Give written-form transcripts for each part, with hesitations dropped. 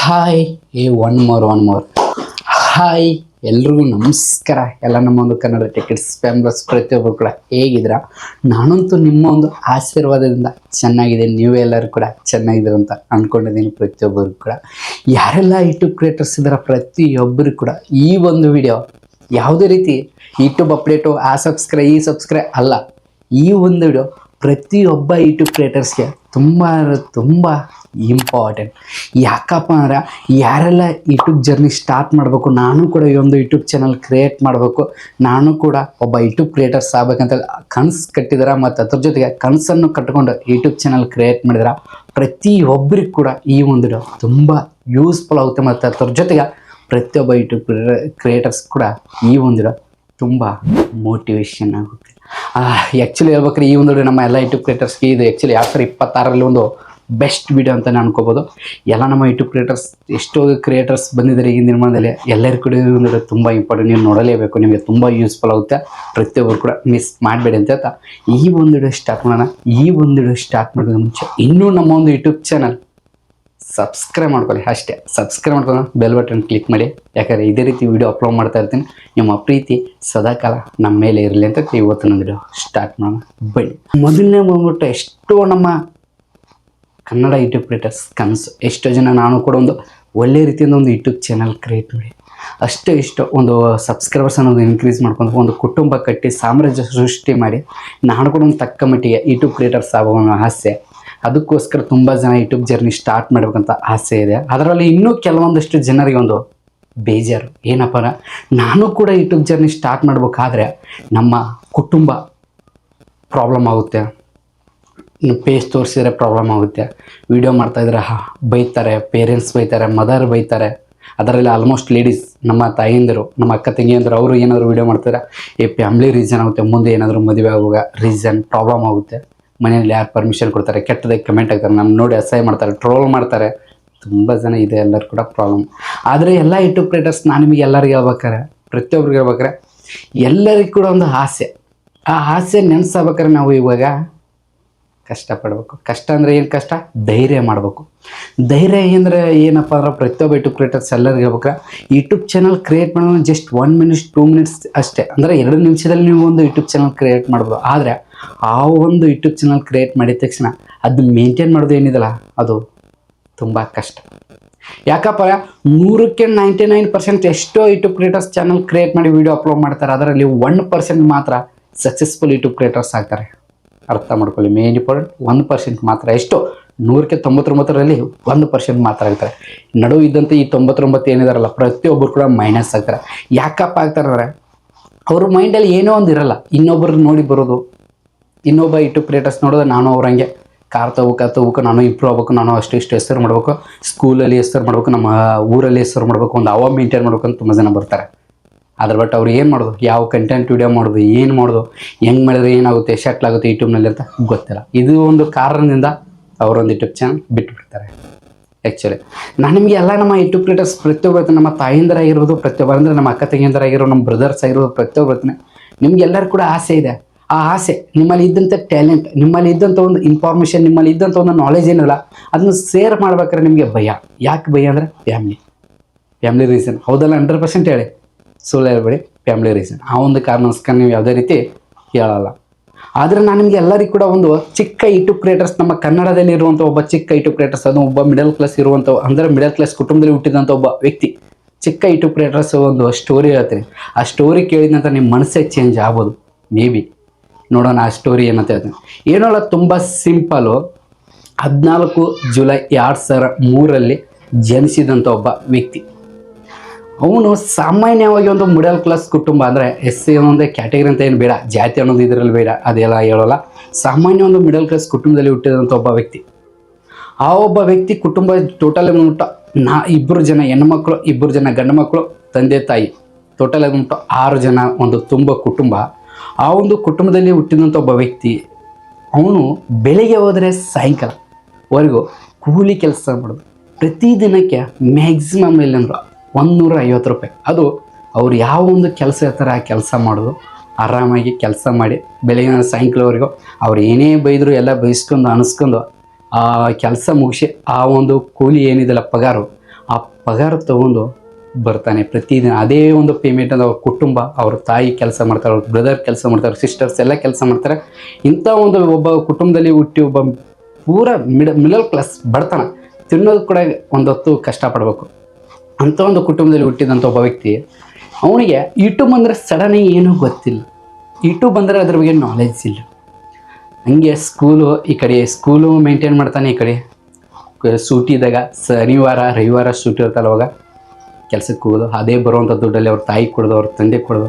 Hi one more hi ಎಲ್ರಿಗೂ ನಮಸ್ಕಾರ. ಎಲ್ಲ ನಮ್ಮ ಒಂದು ಕನ್ನಡ ಟಿಕೆಟ್ಸ್ ಫ್ಯಾಮ್ಲಸ್ ಪ್ರತಿಯೊಬ್ಬರು ಕೂಡ ಹೇಗಿದ್ದೀರ? ನಾನಂತೂ ನಿಮ್ಮ ಒಂದು ಆಶೀರ್ವಾದದಿಂದ ಚೆನ್ನಾಗಿದೆ, ನೀವೆಲ್ಲರೂ ಕೂಡ ಚೆನ್ನಾಗಿದ್ದೀರ ಅಂತ ಅಂದ್ಕೊಂಡಿದ್ದೀನಿ. ಪ್ರತಿಯೊಬ್ಬರು ಕೂಡ ಯಾರೆಲ್ಲ ಯೂಟ್ಯೂಬ್ ಕ್ರಿಯೇಟರ್ಸ್ ಇದ್ದಾರೆ ಪ್ರತಿಯೊಬ್ಬರು ಕೂಡ ಈ ಒಂದು ವಿಡಿಯೋ ಯಾವುದೇ ರೀತಿ ಯೂಟ್ಯೂಬ್ ಅಪ್ಡೇಟು ಈ ಸಬ್ಸ್ಕ್ರೈಬ್ ಅಲ್ಲ. ಈ ಒಂದು ವಿಡಿಯೋ ಪ್ರತಿಯೊಬ್ಬ ಯೂಟ್ಯೂಬ್ ಕ್ರಿಯೇಟರ್ಸ್ಗೆ ತುಂಬ ಇಂಪಾರ್ಟೆಂಟ್. ಯಾಕಪ್ಪ ಅಂದ್ರೆ ಯಾರೆಲ್ಲ ಯೂಟ್ಯೂಬ್ ಜರ್ನಿ ಸ್ಟಾರ್ಟ್ ಮಾಡಬೇಕು, ನಾನು ಕೂಡ ಈ ಒಂದು ಯೂಟ್ಯೂಬ್ ಚಾನಲ್ ಕ್ರಿಯೇಟ್ ಮಾಡಬೇಕು, ನಾನು ಕೂಡ ಒಬ್ಬ ಯೂಟ್ಯೂಬ್ ಕ್ರಿಯೇಟರ್ಸ್ ಆಗ್ಬೇಕಂತ ಕನಸು ಕಟ್ಟಿದಾರ ಮತ್ತು ಅದ್ರ ಜೊತೆಗೆ ಕನಸನ್ನು ಕಟ್ಕೊಂಡು ಯೂಟ್ಯೂಬ್ ಚಾನಲ್ ಕ್ರಿಯೇಟ್ ಮಾಡಿದಾರ. ಪ್ರತಿಯೊಬ್ಬರಿಗೂ ಕೂಡ ಈ ಒಂದು ವಿಡಿಯೋ ತುಂಬ ಯೂಸ್ಫುಲ್ ಆಗುತ್ತೆ ಮತ್ತು ಅದ್ರ ಜೊತೆಗೆ ಪ್ರತಿಯೊಬ್ಬ ಯೂಟ್ಯೂಬ್ ಕ್ರಿಯೇಟರ್ಸ್ ಕೂಡ ಈ ಒಂದು ವಿಡಿಯೋ ತುಂಬ ಮೋಟಿವೇಶನ್ ಆಗುತ್ತೆ. ಆ್ಯಕ್ಚುಲಿ ಹೇಳ್ಬೇಕಾದ್ರೆ ಈ ಒಂದು ನಮ್ಮ ಎಲ್ಲ ಯೂಟ್ಯೂಬ್ ಕ್ರಿಯೇಟರ್ಸ್ಗೆ ಇದು ಆ್ಯಕ್ಚುಲಿ 2026ರಲ್ಲಿ ಒಂದು ಬೆಸ್ಟ್ ವಿಡಿಯೋ ಅಂತ ಅನ್ಕೋಬೋದು. ಎಲ್ಲ ನಮ್ಮ ಯೂಟ್ಯೂಬ್ ಎಷ್ಟೋ ಕ್ರಿಯೇಟರ್ಸ್ ಬಂದಿದ್ದಾರೆ ಈಗಿನ ನಿರ್ಮಾಣದಲ್ಲಿ. ಎಲ್ಲರಿಗೂ ಕೂಡ ಈ ಒಂದು ತುಂಬ ಇಂಪಾರ್ಟೆಂಟ್, ನೀವು ನೋಡಲೇಬೇಕು, ನಿಮಗೆ ತುಂಬ ಯೂಸ್ಫುಲ್ ಆಗುತ್ತೆ. ಪ್ರತಿಯೊಬ್ಬರು ಕೂಡ ಮಿಸ್ ಮಾಡಬೇಡಿ ಅಂತ ಹೇಳ್ತಾ ಈ ಒಂದು ವಿಡಿಯೋ ಸ್ಟಾರ್ಟ್ ಮಾಡೋಣ. ಈ ಒಂದು ವಿಡಿಯೋ ಸ್ಟಾರ್ಟ್ ಮಾಡೋದು ಮುಂಚೆ ಇನ್ನೂ ನಮ್ಮ ಒಂದು ಯೂಟ್ಯೂಬ್ ಚಾನಲ್ ಸಬ್ಸ್ಕ್ರೈಬ್ ಮಾಡ್ಕೊಳ್ಳಿ, ಅಷ್ಟೇ. ಸಬ್ಸ್ಕ್ರೈಬ್ ಮಾಡ್ಕೊಂಡು ಬೆಲ್ ಬಟನ್ ಕ್ಲಿಕ್ ಮಾಡಿ, ಯಾಕಂದರೆ ಇದೇ ರೀತಿ ವಿಡಿಯೋ ಅಪ್ಲೋಡ್ ಮಾಡ್ತಾ ಇರ್ತೀನಿ. ನಿಮ್ಮ ಪ್ರೀತಿ ಸದಾಕಾಲ ನಮ್ಮ ಮೇಲೆ ಇರಲಿ ಅಂತ ಇವತ್ತಿನ ವಿಡಿಯೋ ಸ್ಟಾರ್ಟ್ ಮಾಡೋಣ ಬನ್ನಿ. ಮೊದಲನೇ ಬಂದ್ಬಿಟ್ಟು ಎಷ್ಟೋ ನಮ್ಮ ಕನ್ನಡ ಯೂಟ್ಯೂಬ್ ಕ್ರಿಯೇಟರ್ಸ್ ಕನಸು, ಎಷ್ಟೋ ಜನ ನಾನು ಕೂಡ ಒಂದು ಒಳ್ಳೆ ರೀತಿಯಿಂದ ಒಂದು ಯೂಟ್ಯೂಬ್ ಚಾನಲ್ ಕ್ರಿಯೇಟ್ ಮಾಡಿ ಇಷ್ಟು ಒಂದು ಸಬ್ಸ್ಕ್ರೈಬರ್ಸ್ ಅನ್ನೋದು ಇನ್ಕ್ರೀಸ್ ಮಾಡ್ಕೊಂಡು ಒಂದು ಕುಟುಂಬ ಕಟ್ಟಿ ಸಾಮ್ರಾಜ್ಯ ಸೃಷ್ಟಿ ಮಾಡಿ ನಾನು ಕೂಡ ಒಂದು ತಕ್ಕ ಮಟ್ಟಿಗೆ ಯೂಟ್ಯೂಬ್ ಕ್ರಿಯೇಟರ್ಸ್ ಆಗೋ ಆಸೆ. ಅದಕ್ಕೋಸ್ಕರ ತುಂಬ ಜನ ಯೂಟ್ಯೂಬ್ ಜರ್ನಿ ಸ್ಟಾರ್ಟ್ ಮಾಡಬೇಕಂತ ಆಸೆ ಇದೆ. ಅದರಲ್ಲಿ ಇನ್ನೂ ಕೆಲವೊಂದಷ್ಟು ಜನರಿಗೆ ಒಂದು ಬೇಜಾರು, ಏನಪ್ಪ ನಾನು ಕೂಡ ಯೂಟ್ಯೂಬ್ ಜರ್ನಿ ಸ್ಟಾರ್ಟ್ ಮಾಡಬೇಕಾದ್ರೆ ನಮ್ಮ ಕುಟುಂಬ ಪ್ರಾಬ್ಲಮ್ ಆಗುತ್ತೆ, ಇನ್ನು ಪೇಜ್ ತೋರಿಸಿದ್ರೆ ಪ್ರಾಬ್ಲಮ್ ಆಗುತ್ತೆ, ವಿಡಿಯೋ ಮಾಡ್ತಾಯಿದ್ರೆ ಬೈತಾರೆ, ಪೇರೆಂಟ್ಸ್ ಬೈತಾರೆ, ಮದರ್ ಬೈತಾರೆ. ಅದರಲ್ಲಿ ಆಲ್ಮೋಸ್ಟ್ ಲೇಡೀಸ್, ನಮ್ಮ ತಾಯಿಯಂದಿರು, ನಮ್ಮ ಅಕ್ಕ ತಂಗಿಯಂದರು, ಅವರು ಏನಾದರೂ ವಿಡಿಯೋ ಮಾಡ್ತಾರೆ ಫ್ಯಾಮ್ಲಿ ರೀಸನ್ ಆಗುತ್ತೆ. ಮುಂದೆ ಏನಾದರೂ ಮದುವೆ ಆಗುವಾಗ ರೀಸನ್ ಪ್ರಾಬ್ಲಮ್ ಆಗುತ್ತೆ. ಮನೆಯಲ್ಲಿ ಯಾರು ಪರ್ಮಿಷನ್ ಕೊಡ್ತಾರೆ, ಕೆಟ್ಟದಾಗಿ ಕಮೆಂಟ್ ಆಗ್ತಾರೆ, ನಮ್ಮ ನೋಡಿ ಅಸಹ್ಯ ಮಾಡ್ತಾರೆ, ಟ್ರೋಲ್ ಮಾಡ್ತಾರೆ. ತುಂಬ ಜನ ಇದೆ, ಎಲ್ಲರೂ ಕೂಡ ಪ್ರಾಬ್ಲಮ್. ಆದರೆ ಎಲ್ಲ ಯೂಟ್ಯೂಬ್ ಕ್ರಿಯೇಟರ್ಸ್ ನಾನು ನಿಮಗೆ ಎಲ್ಲರಿಗೆ ಹೇಳ್ಬೇಕಾರೆ, ಪ್ರತಿಯೊಬ್ಬರಿಗೆ ಹೇಳ್ಬೇಕಾರೆ, ಎಲ್ಲರಿಗೂ ಕೂಡ ಒಂದು ಆಸೆ. ಆ ಆಸೆ ನೆನೆಸ್ಬೇಕಾದ್ರೆ ನಾವು ಇವಾಗ ಕಷ್ಟಪಡಬೇಕು. ಕಷ್ಟ ಅಂದರೆ ಏನು ಕಷ್ಟ? ಧೈರ್ಯ ಮಾಡಬೇಕು. ಧೈರ್ಯ ಅಂದರೆ ಏನಪ್ಪ ಅಂದ್ರೆ ಪ್ರತಿಯೊಬ್ಬ ಯೂಟ್ಯೂಬ್ ಕ್ರಿಯೇಟರ್ಸ್ ಎಲ್ಲರಿಗೆ ಹೇಳ್ಬೇಕಾರೆ, ಯೂಟ್ಯೂಬ್ ಚಾನಲ್ ಕ್ರಿಯೇಟ್ ಮಾಡೋದು ಜಸ್ಟ್ 1 ಮಿನಿಟ್ 2 ಮಿನಿಟ್ಸ್ ಅಷ್ಟೇ. ಅಂದರೆ 2 ನಿಮಿಷದಲ್ಲಿ ನೀವು ಒಂದು ಯೂಟ್ಯೂಬ್ ಚಾನಲ್ ಕ್ರಿಯೇಟ್ ಮಾಡ್ಬೋದು. ಆದರೆ ಆ ಒಂದು ಯೂಟ್ಯೂಬ್ ಚಾನಲ್ ಕ್ರಿಯೇಟ್ ಮಾಡಿದ ತಕ್ಷಣ ಅದು ಮೇಂಟೈನ್ ಮಾಡೋದು ಏನಿದೆಲ್ಲ ಅದು ತುಂಬ ಕಷ್ಟ. ಯಾಕಪ್ಪ 100ಕ್ಕೆ 99% ಎಷ್ಟೋ ಯೂಟ್ಯೂಬ್ ಕ್ರಿಯೇಟರ್ಸ್ ಚಾನಲ್ ಕ್ರಿಯೇಟ್ ಮಾಡಿ ವಿಡಿಯೋ ಅಪ್ಲೋಡ್ ಮಾಡ್ತಾರೆ. ಅದರಲ್ಲಿ 1% ಮಾತ್ರ ಸಕ್ಸಸ್ಫುಲ್ ಯೂಟ್ಯೂಬ್ ಕ್ರಿಯೇಟರ್ಸ್ ಆಗ್ತಾರೆ. ಅರ್ಥ ಮಾಡ್ಕೊಳ್ಳಿ, ಮೇನ್ ಇಂಪಾರ್ಟೆಂಟ್ 1% ಮಾತ್ರ. ಎಷ್ಟೋ 100ಕ್ಕೆ 99ರಲ್ಲಿ 1% ಮಾತ್ರ ಆಗ್ತಾರೆ. ನಡುವೆ ಇದ್ದಂತೆ ಈ 99 ಏನಿದಾರಲ್ಲ ಪ್ರತಿಯೊಬ್ಬರು ಕೂಡ ಮೈನಸ್ ಆಗ್ತಾರೆ. ಯಾಕಪ್ಪ ಆಗ್ತಾರೆ ಅಂದರೆ ಅವ್ರ ಮೈಂಡಲ್ಲಿ ಏನೋ ಒಂದು ಇರಲ್ಲ, ಇನ್ನೊಬ್ಬರು ನೋಡಿ ಬರೋದು. ಇನ್ನೊಬ್ಬ ಯೂಟ್ಯೂಬ್ ಕ್ರಿಯೇಟರ್ಸ್ ನೋಡಿದ್ರೆ ನಾನು ಅವ್ರಂಗೆ ಕಾರ್ ತಗೋಬೇಕು, ನಾನು ಇಂಪ್ರೂವ್ ಆಗ್ಬೇಕು, ನಾನು ಇಷ್ಟು ಹೆಸರು ಮಾಡಬೇಕು, ಸ್ಕೂಲಲ್ಲಿ ಹೆಸರು ಮಾಡಬೇಕು, ನಮ್ಮ ಊರಲ್ಲಿ ಹೆಸರು ಮಾಡಬೇಕು, ಒಂದು ಅವ ಮೇಂಟೈನ್ ಮಾಡ್ಬೇಕು ಅಂತ ತುಂಬ ಜನ ಬರ್ತಾರೆ. ಅದ್ರ ಬಟ್ ಅವ್ರು ಏನು ಮಾಡೋದು, ಯಾವ ಕಂಟೆಂಟ್ ವಿಡಿಯೋ ಮಾಡೋದು, ಏನು ಮಾಡೋದು, ಹೆಂಗೆ ಮಾಡಿದ್ರೆ ಏನಾಗುತ್ತೆ, ಸೆಟ್ಲ್ ಆಗುತ್ತೆ ಯೂಟ್ಯೂಬ್ನಲ್ಲಿ ಅಂತ ಗೊತ್ತಿಲ್ಲ. ಇದು ಒಂದು ಕಾರಣದಿಂದ ಅವರೊಂದು ಯೂಟ್ಯೂಬ್ ಚಾನಲ್ ಬಿಟ್ಟುಬಿಡ್ತಾರೆ. ಆ್ಯಕ್ಚುಲಿ ನಾನು ನಿಮಗೆ ಎಲ್ಲ ನಮ್ಮ ಯೂಟ್ಯೂಬ್ ಕ್ರಿಯೇಟರ್ಸ್ ಪ್ರತಿಯೊಬ್ಬರು, ನಮ್ಮ ತಾಯಿಂದರಾಗಿರ್ಬೋದು, ಪ್ರತಿಯೊಬ್ಬರು ಅಂದರೆ ನಮ್ಮ ಅಕ್ಕ ತಂಗಿಯಂದರಾಗಿರೋ, ನಮ್ಮ ಬ್ರದರ್ಸ್ ಆಗಿರ್ಬೋದು, ಪ್ರತಿಯೊಬ್ಬರು ನಿಮ್ಗೆಲ್ಲರೂ ಕೂಡ ಆಸೆ ಇದೆ. ಆ ಆಸೆ, ನಿಮ್ಮಲ್ಲಿ ಇದ್ದಂಥ ಟ್ಯಾಲೆಂಟ್, ನಿಮ್ಮಲ್ಲಿ ಇದ್ದಂಥ ಒಂದು ಇನ್ಫಾರ್ಮೇಷನ್, ನಿಮ್ಮಲ್ಲಿ ಇದ್ದಂಥ ಒಂದು ನಾಲೆಜ್ ಏನಿಲ್ಲ ಅದನ್ನು ಶೇರ್ ಮಾಡ್ಬೇಕಾದ್ರೆ ನಿಮಗೆ ಭಯ. ಯಾಕೆ ಭಯ ಅಂದರೆ ಫ್ಯಾಮ್ಲಿ ರೀಸನ್. ಹೌದಲ್ಲ? 100% ಹೇಳಿ, ಸುಳ್ಳು ಹೇಳ್ಬೇಡಿ. ಫ್ಯಾಮ್ಲಿ ರೀಸನ್, ಆ ಒಂದು ಕಾರಣಕ್ಕೋಸ್ಕರ ನೀವು ಯಾವುದೇ ರೀತಿ ಹೇಳಲ್ಲ. ಆದರೆ ನಾನು ನಿಮಗೆ ಎಲ್ಲರಿಗೂ ಕೂಡ ಒಂದು ಚಿಕ್ಕ ಯೂಟ್ಯೂಬ್ ಕ್ರಿಯೇಟರ್ಸ್, ನಮ್ಮ ಕನ್ನಡದಲ್ಲಿ ಇರುವಂಥ ಒಬ್ಬ ಚಿಕ್ಕ ಯೂಟ್ಯೂಬ್ ಕ್ರಿಯೇಟರ್ಸ್, ಅದು ಒಬ್ಬ ಮಿಡಲ್ ಕ್ಲಾಸ್ ಇರುವಂಥ, ಅಂದರೆ ಮಿಡಲ್ ಕ್ಲಾಸ್ ಕುಟುಂಬದಲ್ಲಿ ಹುಟ್ಟಿದಂಥ ಒಬ್ಬ ವ್ಯಕ್ತಿ, ಚಿಕ್ಕ ಯೂಟ್ಯೂಬ್ ಕ್ರಿಯೇಟರ್ಸ್ ಒಂದು ಸ್ಟೋರಿ ಹೇಳ್ತೀನಿ. ಆ ಸ್ಟೋರಿ ಕೇಳಿದ ನಂತರ ನಿಮ್ಮ ಮನಸ್ಸೇ ಚೇಂಜ್ ಆಗ್ಬೋದು. ಮೇ ಬಿ ನೋಡೋಣ ಆ ಸ್ಟೋರಿ ಏನಂತ ಹೇಳ್ತೀನಿ. ಏನೋಲ್ಲ, ತುಂಬ ಸಿಂಪಲು. 14 ಜುಲೈ 2003ರಲ್ಲಿ ಜನಿಸಿದಂಥ ಒಬ್ಬ ವ್ಯಕ್ತಿ. ಅವನು ಸಾಮಾನ್ಯವಾಗಿ ಒಂದು ಮಿಡಲ್ ಕ್ಲಾಸ್ ಕುಟುಂಬ, ಅಂದರೆ SC ಅನ್ನೋದೇ ಕ್ಯಾಟಗರಿ ಅಂತ ಏನು ಬೇಡ, ಜಾತಿ ಅನ್ನೋದು ಇದರಲ್ಲಿ ಬೇಡ, ಅದೆಲ್ಲ ಹೇಳೋಲ್ಲ. ಸಾಮಾನ್ಯ ಒಂದು ಮಿಡಲ್ ಕ್ಲಾಸ್ ಕುಟುಂಬದಲ್ಲಿ ಹುಟ್ಟಿದಂಥ ಒಬ್ಬ ವ್ಯಕ್ತಿ. ಆ ಒಬ್ಬ ವ್ಯಕ್ತಿ ಕುಟುಂಬ ಟೋಟಲ್ ಬಂದ್ಬಿಟ್ಟು 2 ಜನ ಹೆಣ್ಮಕ್ಳು, 2 ಜನ ಗಂಡು ಮಕ್ಕಳು, ತಂದೆ ತಾಯಿ, ಟೋಟಲ್ ಬಂದ್ಬಿಟ್ಟು 6 ಜನ ಒಂದು ತುಂಬ ಕುಟುಂಬ. ಆ ಒಂದು ಕುಟುಂಬದಲ್ಲಿ ಹುಟ್ಟಿದಂಥ ಒಬ್ಬ ವ್ಯಕ್ತಿ. ಅವನು ಬೆಳಿಗ್ಗೆ ಹೋದರೆ ಸಾಯಂಕಾಲವರೆಗೂ ಕೂಲಿ ಕೆಲಸ ಮಾಡೋದು. ಪ್ರತಿದಿನಕ್ಕೆ ಮ್ಯಾಕ್ಸಿಮಮ್ ಇಲ್ಲಂದ್ರು 150 ರೂಪಾಯಿ. ಅದು ಅವ್ರು ಯಾವ ಒಂದು ಕೆಲಸ ಇರ್ತಾರೆ ಆ ಕೆಲಸ ಮಾಡೋದು, ಆರಾಮಾಗಿ ಕೆಲಸ ಮಾಡಿ ಬೆಳಗಿನ ಸಾಯಂಕಾಲವರೆಗೂ ಅವ್ರು ಏನೇ ಬೈದರು ಎಲ್ಲ ಬೈಸ್ಕೊಂಡು ಅನಿಸ್ಕೊಂಡು ಆ ಕೆಲಸ ಮುಗಿಸಿ ಆ ಒಂದು ಕೂಲಿ ಏನಿದೆಲ್ಲ ಪಗಾರು ಆ ಪಗಾರ ತೊಗೊಂಡು ಬರ್ತಾನೆ ಪ್ರತಿದಿನ. ಅದೇ ಒಂದು ಪೇಮೆಂಟ್ ಅವ್ರ ಕುಟುಂಬ, ಅವ್ರ ತಾಯಿ ಕೆಲಸ ಮಾಡ್ತಾರೆ, ಅವ್ರ ಬ್ರದರ್ ಕೆಲಸ ಮಾಡ್ತಾರೆ, ಸಿಸ್ಟರ್ಸ್ ಎಲ್ಲ ಕೆಲಸ ಮಾಡ್ತಾರೆ. ಇಂಥ ಒಂದು ಒಬ್ಬ ಕುಟುಂಬದಲ್ಲಿ ಹುಟ್ಟಿ ಒಬ್ಬ ಪೂರ ಮಿಡಲ್ ಕ್ಲಾಸ್ ಬಡತನ, ತಿನ್ನೋದು ಕೂಡ ಒಂದು ಹೊತ್ತು ಕಷ್ಟಪಡಬೇಕು ಅಂಥ ಒಂದು ಕುಟುಂಬದಲ್ಲಿ ಹುಟ್ಟಿದಂಥ ಒಬ್ಬ ವ್ಯಕ್ತಿ, ಅವನಿಗೆ ಯೂಟ್ಯೂಬ್ ಅಂದರೆ ಸಡನ್ನಾಗಿ ಏನೂ ಗೊತ್ತಿಲ್ಲ. ಯೂಟ್ಯೂಬ್ ಅಂದರೆ ಅದ್ರ ಬಗ್ಗೆ ನಾಲೆಡ್ಜ್ ಇಲ್ಲ. ಹಂಗೆ ಈ ಕಡೆ ಸ್ಕೂಲು ಮೇಂಟೈನ್ ಮಾಡ್ತಾನೆ, ಈ ಕಡೆ ಸೂಟಿ ಇದ್ದಾಗ ಶನಿವಾರ ರವಿವಾರ ಸೂಟಿ ಇರ್ತಲ್ಲ ಅವಾಗ ಕೆಲಸಕ್ಕೆ ಹೋಗೋದು. ಅದೇ ಬರುವಂಥ ದುಡ್ಡಲ್ಲಿ ಅವ್ರ ತಾಯಿ ಕೊಡೋದು, ಅವ್ರ ತಂದೆ ಕೊಡೋದು.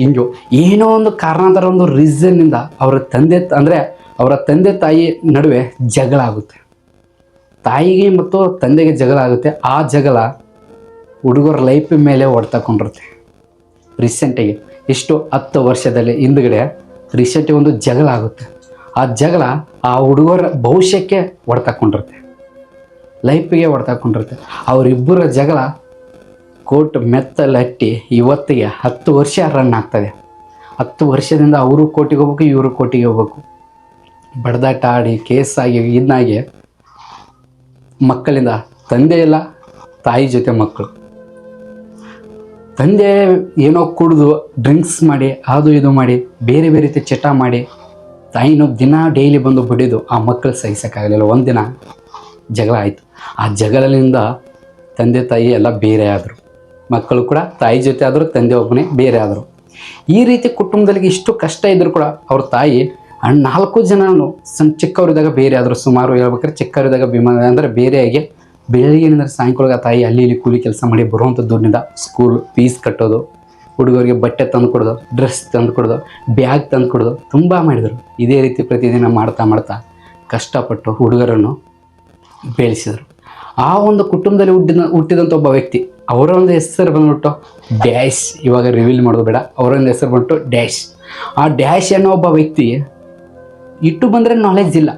ಹಿಂಗೆ ಏನೋ ಒಂದು ಕಾರಣಾಂತರ ಒಂದು ರೀಸನ್ನಿಂದ ಅವರ ತಂದೆ ತಾಯಿ ನಡುವೆ ಜಗಳ ಆಗುತ್ತೆ. ತಾಯಿಗೆ ಮತ್ತು ತಂದೆಗೆ ಜಗಳ ಆಗುತ್ತೆ. ಆ ಜಗಳ ಹುಡುಗರ ಲೈಫ್ ಮೇಲೆ ಹೊಡ್ತಕೊಂಡಿರುತ್ತೆ. ರೀಸೆಂಟಾಗಿ 10 ವರ್ಷದಲ್ಲಿ ಹಿಂದುಗಡೆ ರೀಸೆಂಟಾಗಿ ಒಂದು ಜಗಳ ಆಗುತ್ತೆ. ಆ ಜಗಳ ಆ ಹುಡುಗರ ಭವಿಷ್ಯಕ್ಕೆ ಹೊಡ್ತಕೊಂಡಿರುತ್ತೆ, ಲೈಫಿಗೆ ಹೊಡ್ತಕೊಂಡಿರುತ್ತೆ. ಅವರಿಬ್ಬರ ಜಗಳ ಕೋರ್ಟ್ ಮೆತ್ತಲಟ್ಟಿ ಇವತ್ತಿಗೆ 10 ವರ್ಷ ರನ್ ಆಗ್ತದೆ. 10 ವರ್ಷದಿಂದ ಅವರು ಕೋರ್ಟಿಗೆ ಹೋಗ್ಬೇಕು, ಇವರು ಕೋರ್ಟಿಗೆ ಹೋಗ್ಬೇಕು. ಬಡ್ದಾಟ ಆಡಿ ಕೇಸಾಗಿ ಇದಾಗಿ ಮಕ್ಕಳಿಂದ ತಂದೆ ಇಲ್ಲ, ತಾಯಿ ಜೊತೆ ಮಕ್ಕಳು. ತಂದೆ ಏನೋ ಕುಡಿದು ಡ್ರಿಂಕ್ಸ್ ಮಾಡಿ ಅದು ಇದು ಮಾಡಿ ಬೇರೆ ಬೇರೆ ರೀತಿ ಚಟ ಮಾಡಿ ತಾಯಿನೂ ದಿನ ಡೈಲಿ ಬಂದು ಬಿಡಿದು ಆ ಮಕ್ಕಳು ಸಹಿಸೋಕ್ಕಾಗಲಿಲ್ಲ. ಒಂದಿನ ಜಗಳ ಆಯಿತು. ಆ ಜಗಳದಿಂದ ತಂದೆ ತಾಯಿ ಎಲ್ಲ ಬೇರೆ ಆದರು. ಮಕ್ಕಳು ಕೂಡ ತಾಯಿ ಜೊತೆ ಆದರು, ತಂದೆ ಒಬ್ಬನೇ ಬೇರೆ ಆದರು. ಈ ರೀತಿ ಕುಟುಂಬದಲ್ಲಿ ಇಷ್ಟು ಕಷ್ಟ ಇದ್ದರೂ ಕೂಡ ಅವ್ರ ತಾಯಿ 4 ಜನನು ಚಿಕ್ಕವರಿದ್ದಾಗ ಬೇರೆ ಆದರು. ಸುಮಾರು ಹೇಳ್ಬೇಕಾದ್ರೆ ಚಿಕ್ಕವರಿದ್ದಾಗ ಬೇರೆಯಾಗಿ ಬೆಳಗ್ಗೆಯಿಂದ ಸಾಯಂಕಾಲ ತಾಯಿ ಅಲ್ಲಿ ಇಲ್ಲಿ ಕೂಲಿ ಕೆಲಸ ಮಾಡಿ ಬರುವಂಥ ದುಡ್ಡಿನಿಂದ ಸ್ಕೂಲ್ ಫೀಸ್ ಕಟ್ಟೋದು, ಹುಡುಗರಿಗೆ ಬಟ್ಟೆ ತಂದು ಕೊಡೋದು, ಡ್ರೆಸ್ ತಂದು ಕೊಡೋದು, ಬ್ಯಾಗ್ ತಂದು ಕೊಡೋದು ತುಂಬ ಮಾಡಿದರು. ಇದೇ ರೀತಿ ಪ್ರತಿದಿನ ಮಾಡ್ತಾ ಕಷ್ಟಪಟ್ಟು ಹುಡುಗರನ್ನು ಬೆಳೆಸಿದರು. ಆ ಒಂದು ಕುಟುಂಬದಲ್ಲಿ ಹುಟ್ಟಿದಂಥ ಒಬ್ಬ ವ್ಯಕ್ತಿ, ಅವರ ಒಂದು ಹೆಸರು ಬಂದ್ಬಿಟ್ಟು ಡ್ಯಾಶ್. ಇವಾಗ ರಿವೀಲ್ ಮಾಡೋದು ಬೇಡ, ಅವರೊಂದು ಹೆಸರು ಬಂದ್ಬಿಟ್ಟು ಡ್ಯಾಶ್. ಆ ಡ್ಯಾಶ್ ಅನ್ನೋ ಒಬ್ಬ ವ್ಯಕ್ತಿ ಇಟ್ಟು ಬಂದರೆ ನಾಲೆಡ್ಜ್ ಇಲ್ಲ.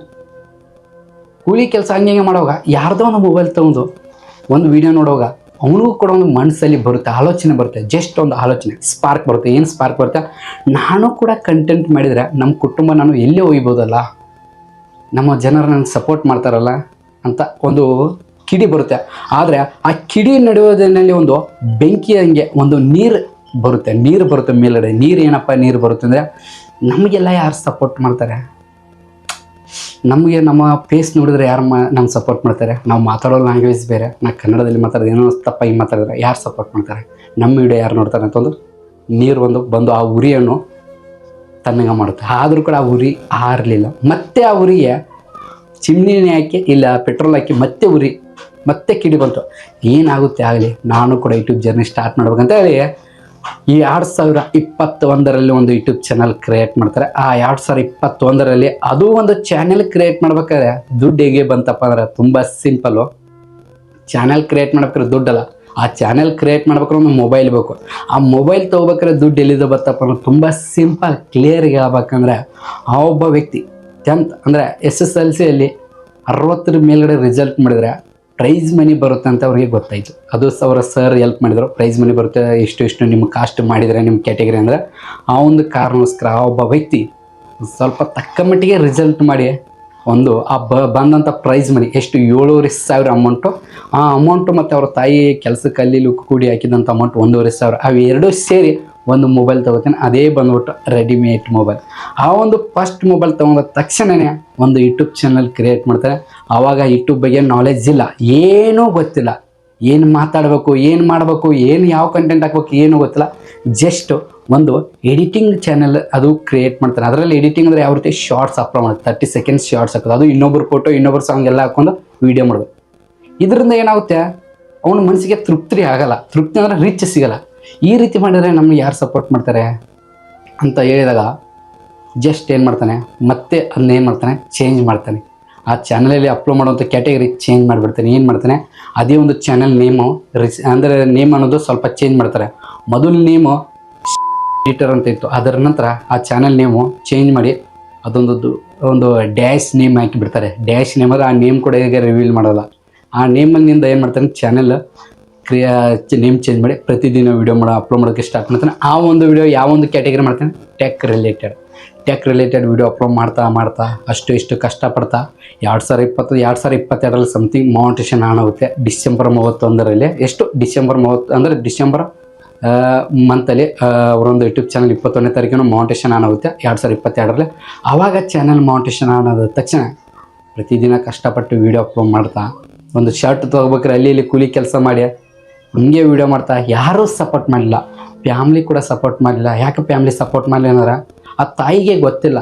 ಕೂಲಿ ಕೆಲಸ ಹಂಗೆ ಮಾಡೋವಾಗ ಯಾರ್ದೋ ಒಂದು ಮೊಬೈಲ್ ತೊಗೊಂಡು ಒಂದು ವಿಡಿಯೋ ನೋಡುವಾಗ ಅವನಿಗೂ ಕೂಡ ಒಂದು ಮನಸ್ಸಲ್ಲಿ ಬರುತ್ತೆ, ಆಲೋಚನೆ ಬರುತ್ತೆ. ಜಸ್ಟ್ ಒಂದು ಆಲೋಚನೆ ಸ್ಪಾರ್ಕ್ ಬರುತ್ತೆ. ಏನು ಸ್ಪಾರ್ಕ್ ಬರುತ್ತೆ? ನಾನು ಕೂಡ ಕಂಟೆಂಟ್ ಮಾಡಿದರೆ ನಮ್ಮ ಕುಟುಂಬ ನಾನು ಎಲ್ಲೇ ಒಯ್ಬೋದಲ್ಲ, ನಮ್ಮ ಜನರು ನನಗೆ ಸಪೋರ್ಟ್ ಮಾಡ್ತಾರಲ್ಲ ಅಂತ ಒಂದು ಕಿಡಿ ಬರುತ್ತೆ. ಆದರೆ ಆ ಕಿಡಿ ನಡೆಯೋದ್ರಲ್ಲಿ ಒಂದು ಬೆಂಕಿ ಹಂಗೆ ಒಂದು ನೀರು ಬರುತ್ತೆ ಮೇಲ್ಗಡೆ. ನೀರು ಬರುತ್ತೆ ಅಂದರೆ ನಮಗೆಲ್ಲ ಯಾರು ಸಪೋರ್ಟ್ ಮಾಡ್ತಾರೆ? ನಮಗೆ ನಮ್ಮ ಫೇಸ್ ನೋಡಿದ್ರೆ ಯಾರು ನಮ್ಗೆ ಸಪೋರ್ಟ್ ಮಾಡ್ತಾರೆ? ನಾವು ಮಾತಾಡೋ ಲ್ಯಾಂಗ್ವೇಜ್ ಬೇರೆ, ನಾವು ಕನ್ನಡದಲ್ಲಿ ಮಾತಾಡೋದು ಏನೋ ತಪ್ಪಾಗಿ ಮಾತಾಡಿದ್ರೆ ಯಾರು ಸಪೋರ್ಟ್ ಮಾಡ್ತಾರೆ? ನಮ್ಮ ವಿಡಿಯೋ ಯಾರು ನೋಡ್ತಾರೆ ಅಂತಂದು ನೀರು ಬಂದು ಆ ಉರಿಯನ್ನು ತಣ್ಣಗೆ ಮಾಡುತ್ತೆ. ಆದರೂ ಕೂಡ ಆ ಉರಿ ಆರಲಿಲ್ಲ. ಮತ್ತೆ ಆ ಉರಿಗೆ ಚಿಮ್ನಿನೇ ಹಾಕಿ ಇಲ್ಲ ಪೆಟ್ರೋಲ್ ಹಾಕಿ ಮತ್ತೆ ಕಿಡಿ ಬಂತು. ಏನಾಗುತ್ತೆ ಆಗಲಿ, ನಾನು ಕೂಡ ಯೂಟ್ಯೂಬ್ ಜರ್ನಿ ಸ್ಟಾರ್ಟ್ ಮಾಡ್ಬೇಕಂತ ಹೇಳಿ ಈ 2021ರಲ್ಲಿ ಒಂದು ಯೂಟ್ಯೂಬ್ ಚಾನಲ್ ಕ್ರಿಯೇಟ್ ಮಾಡ್ತಾರೆ. ಆ 2021ರಲ್ಲಿ ಅದು ಒಂದು ಚಾನೆಲ್ ಕ್ರಿಯೇಟ್ ಮಾಡ್ಬೇಕಾದ್ರೆ ದುಡ್ಡು ಹೇಗೆ ಬಂತಪ್ಪ ಅಂದ್ರೆ ತುಂಬ ಸಿಂಪಲ್ಲು. ಚಾನೆಲ್ ಕ್ರಿಯೇಟ್ ಮಾಡ್ಬೇಕಾದ್ರೆ ದುಡ್ಡಲ್ಲ, ಆ ಚಾನೆಲ್ ಕ್ರಿಯೇಟ್ ಮಾಡ್ಬೇಕಾದ್ರೆ ಒಂದು ಮೊಬೈಲ್ ಬೇಕು. ಆ ಮೊಬೈಲ್ ತೊಗೋಬೇಕಾದ್ರೆ ದುಡ್ಡು ಎಲ್ಲಿದೆ ಬರ್ತಪ್ಪ ಅಂದ್ರೆ ತುಂಬ ಸಿಂಪಲ್. ಕ್ಲಿಯರ್ಗೆ ಹೇಳ್ಬೇಕಂದ್ರೆ ಆ ಒಬ್ಬ ವ್ಯಕ್ತಿ 10th ಅಂದರೆ SSLCಯಲ್ಲಿ 60 ಮೇಲ್ಗಡೆ ರಿಸಲ್ಟ್ ಮಾಡಿದರೆ ಪ್ರೈಸ್ ಮನಿ ಬರುತ್ತೆ ಅಂತ ಅವ್ರಿಗೆ ಗೊತ್ತಾಯಿತು. ಅದು ಅವರ ಸರ್ ಹೆಲ್ಪ್ ಮಾಡಿದರು. ಪ್ರೈಸ್ ಮನಿ ಬರುತ್ತೆ, ಇಷ್ಟು ನಿಮ್ಮ ಕಾಸ್ಟ್ ಮಾಡಿದರೆ ನಿಮ್ಮ ಕ್ಯಾಟಗರಿ ಅಂದರೆ ಆ ಒಂದು ಕಾರಣಕ್ಕೋಸ್ಕರ ಆ ಒಬ್ಬ ವ್ಯಕ್ತಿ ಸ್ವಲ್ಪ ತಕ್ಕ ಮಟ್ಟಿಗೆ ರಿಸಲ್ಟ್ ಮಾಡಿ ಒಂದು ಆ ಬಂದಂಥ ಪ್ರೈಸ್ ಮನಿ ಎಷ್ಟು 7,500 ಅಮೌಂಟು. ಆ ಅಮೌಂಟು ಮತ್ತು ಅವ್ರ ತಾಯಿ ಕೆಲಸಕ್ಕೆ ಅಲ್ಲಿ ಕೂಡಿ ಹಾಕಿದಂಥ ಅಮೌಂಟ್ 1,500. ಅವು ಎರಡೂ ಸೇರಿ ಒಂದು ಮೊಬೈಲ್ ತೊಗೋತೀನಿ. ಅದೇ ಬಂದ್ಬಿಟ್ಟು ರೆಡಿಮೇಡ್ ಮೊಬೈಲ್. ಆ ಒಂದು ಫಸ್ಟ್ ಮೊಬೈಲ್ ತೊಗೊಂಡ ತಕ್ಷಣವೇ ಒಂದು ಯೂಟ್ಯೂಬ್ ಚಾನಲ್ ಕ್ರಿಯೇಟ್ ಮಾಡ್ತಾರೆ. ಆವಾಗ ಯೂಟ್ಯೂಬ್ ಬಗ್ಗೆ ನಾಲೆಡ್ಜ್ ಇಲ್ಲ, ಏನೂ ಗೊತ್ತಿಲ್ಲ. ಏನು ಮಾತಾಡಬೇಕು, ಏನು ಮಾಡಬೇಕು, ಯಾವ ಕಂಟೆಂಟ್ ಹಾಕ್ಬೇಕು ಏನೂ ಗೊತ್ತಿಲ್ಲ. ಜಸ್ಟ್ ಒಂದು ಎಡಿಟಿಂಗ್ ಚಾನಲ್ ಅದು ಕ್ರಿಯೇಟ್ ಮಾಡ್ತಾರೆ. ಅದರಲ್ಲಿ ಎಡಿಟಿಂಗ್ ಅಂದರೆ ಯಾವ ರೀತಿ ಶಾರ್ಟ್ಸ್ ಅಪ್ಲೋಡ್ ಮಾಡಿ 30 ಸೆಕೆಂಡ್ಸ್ ಶಾರ್ಟ್ಸ್ ಹಾಕೋದು, ಅದು ಇನ್ನೊಬ್ಬರು ಫೋಟೋ ಇನ್ನೊಬ್ಬರು ಸಾಂಗ್ ಎಲ್ಲ ಹಾಕ್ಕೊಂಡು ವೀಡಿಯೋ ಮಾಡೋದು. ಇದರಿಂದ ಏನಾಗುತ್ತೆ, ಅವನ ಮನಸ್ಸಿಗೆ ತೃಪ್ತಿ ಆಗಲ್ಲ. ತೃಪ್ತಿ ಅಂದರೆ ರೀಚ್ ಸಿಗಲ್ಲ. ಈ ರೀತಿ ಮಾಡಿದರೆ ನಮ್ಗೆ ಯಾರು ಸಪೋರ್ಟ್ ಮಾಡ್ತಾರೆ ಅಂತ ಹೇಳಿದಾಗ ಜಸ್ಟ್ ಏನು ಮಾಡ್ತಾನೆ, ಮತ್ತೆ ಅದನ್ನೇನು ಮಾಡ್ತಾನೆ, ಚೇಂಜ್ ಮಾಡ್ತಾನೆ. ಆ ಚಾನಲಲ್ಲಿ ಅಪ್ಲೋಡ್ ಮಾಡುವಂಥ ಕ್ಯಾಟಗರಿ ಚೇಂಜ್ ಮಾಡಿಬಿಡ್ತಾನೆ. ಏನು ಮಾಡ್ತಾನೆ, ಅದೇ ಒಂದು ಚಾನಲ್ ನೇಮು ಅಂದರೆ ನೇಮ್ ಅನ್ನೋದು ಸ್ವಲ್ಪ ಚೇಂಜ್ ಮಾಡ್ತಾರೆ. ಮೊದಲು ನೇಮು ಎಡಿಟರ್ ಅಂತ ಇತ್ತು, ಅದರ ನಂತರ ಆ ಚಾನಲ್ ನೇಮು ಚೇಂಜ್ ಮಾಡಿ ಒಂದು ಡ್ಯಾಶ್ ನೇಮ್ ಹಾಕಿಬಿಡ್ತಾರೆ. ಡ್ಯಾಶ್ ನೇಮ್ ಅಂದರೆ ಆ ನೇಮ್ ಕೂಡ ಈಗ ರಿವೀಲ್ ಮಾಡೋಲ್ಲ. ಆ ನೇಮಲ್ಲಿಂದ ಏನು ಮಾಡ್ತಾನೆ, ಚಾನಲ್ ನೇಮ್ ಚೇಂಜ್ ಮಾಡಿ ಪ್ರತಿದಿನ ವೀಡಿಯೋ ಅಪ್ಲೋಡ್ ಮಾಡೋಕ್ಕೆ ಸ್ಟಾರ್ಟ್ ಮಾಡ್ತಾನೆ. ಆ ಒಂದು ವೀಡಿಯೋ ಯಾವ ಒಂದು ಕ್ಯಾಟಗರಿ ಮಾಡ್ತಾನೆ, tech tech related video upload ಮಾಡ್ತಾ ಅಷ್ಟು ಇಷ್ಟು ಕಷ್ಟಪಡ್ತಾ 2022 ಸಮಥಿಂಗ್ ಮಾನಿಟೇಷನ್ ಆನ್ ಆಗುತ್ತೆ. ಡಿಸೆಂಬರ್ 31ರಲ್ಲಿ ಡಿಸೆಂಬರ್ 30 ಅಂದರೆ ಡಿಸೆಂಬರ್ ಮಂತಲ್ಲಿ ಅವರೊಂದು ಯೂಟ್ಯೂಬ್ ಚಾನಲ್ 21ನೇ ತಾರೀಕಿನ ಮಾನಿಟೇಷನ್ ಆನ್ ಆಗುತ್ತೆ 2022ರಲ್ಲಿ. ಆವಾಗ ಚಾನಲ್ ಮಾನಿಟೇಷನ್ ಆನ್ ಆದ ತಕ್ಷಣ ಪ್ರತಿದಿನ ಕಷ್ಟಪಟ್ಟು ವೀಡಿಯೋ ಅಪ್ಲೋಡ್ ಮಾಡ್ತಾ, ಒಂದು ಶರ್ಟ್ ತೊಗೋಬೇಕಾರೆ ಅಲ್ಲಿ ಇಲ್ಲಿ ಕೂಲಿ ಕೆಲಸ ಮಾಡಿ ಹಂಗೆ ವೀಡಿಯೋ ಮಾಡ್ತಾ, ಯಾರೂ ಸಪೋರ್ಟ್ ಮಾಡಲಿಲ್ಲ, ಫ್ಯಾಮ್ಲಿ ಕೂಡ ಸಪೋರ್ಟ್ ಮಾಡಲಿಲ್ಲ. ಯಾಕೆ ಫ್ಯಾಮ್ಲಿ ಸಪೋರ್ಟ್ ಮಾಡಲಿಲ್ಲ ಅಂದ್ರೆ ಆ ತಾಯಿಗೆ ಗೊತ್ತಿಲ್ಲ